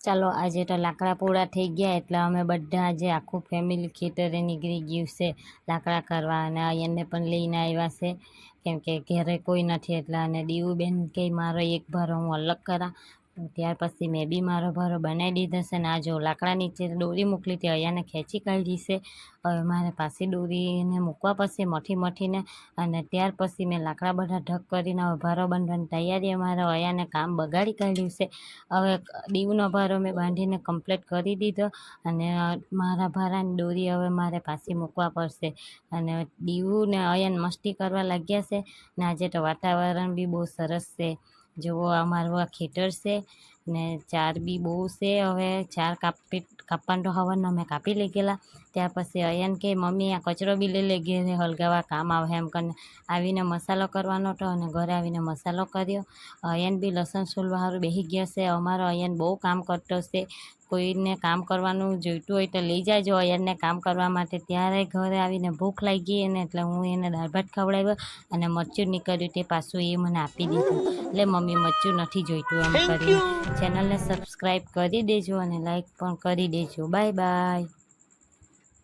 ચાલો આજે તો લાકડા પૂરા થઈ ગયા એટલે અમે બધા આજે આખું ફેમિલી ખેતરે નીકળી ગયું છે લાકડા કરવા અને અહીંયાને પણ લઈને આવ્યા છે કેમ કે ઘરે કોઈ નથી એટલે અને દીવુબેન કે મારો એક ભારો હું અલગ કરા ત્યાર પછી મેં બી મારો ભારો બનાવી દીધો છે ને આ જો લાકડા નીચે દોરી મોકલી હતી અહીંયાને ખેંચી કાઢી છે હવે મારે પાછી દોરીને મૂકવા પડશે મઠીને અને ત્યાર પછી મેં લાકડા બધા ઢગ કરીને હવે ભારો બાંધવાની તૈયારી અમારે અહીંયાને કામ બગાડી કાઢ્યું છે હવે દીવનો ભારો મેં બાંધીને કમ્પ્લીટ કરી દીધો અને મારા ભારાની દોરી હવે મારે પાછી મૂકવા પડશે અને દીવું ને અયન મસ્તી કરવા લાગ્યા છે ને આજે તો વાતાવરણ બી બહુ સરસ છે જુઓ અમારું આ ખેતર છે ને ચાર બી બહુ છે હવે ચાર કાપવાનું તો હવારના મેં કાપી લઈ ગયેલા ત્યાર પછી અયન કે મમ્મી આ કચરો બી લઈ ઘેરે હલગાવા કામ આવે એમ કરીને આવીને મસાલો કરવાનો હતો અને ઘરે આવીને મસાલો કર્યો અયન બી લસણ સોલવા સારું બેસી ગયા છે અમારો અયન બહુ કામ કરતો છે કોઈને કામ કરવાનું જોઈતું હોય તો લઈ જાજો અયનને કામ કરવા માટે ત્યારે ઘરે આવીને ભૂખ લાગી એને એટલે હું એને દાળ ભાત ખવડાવ્યો અને મરચું નીકળ્યું તે પાછું એ મને આપી દીધું એટલે મમ્મી મરચું નથી જોઈતું એમ કરીને ચેનલને સબસ્ક્રાઈબ કરી દેજો અને લાઈક પણ કરી દેજો બાય બાય.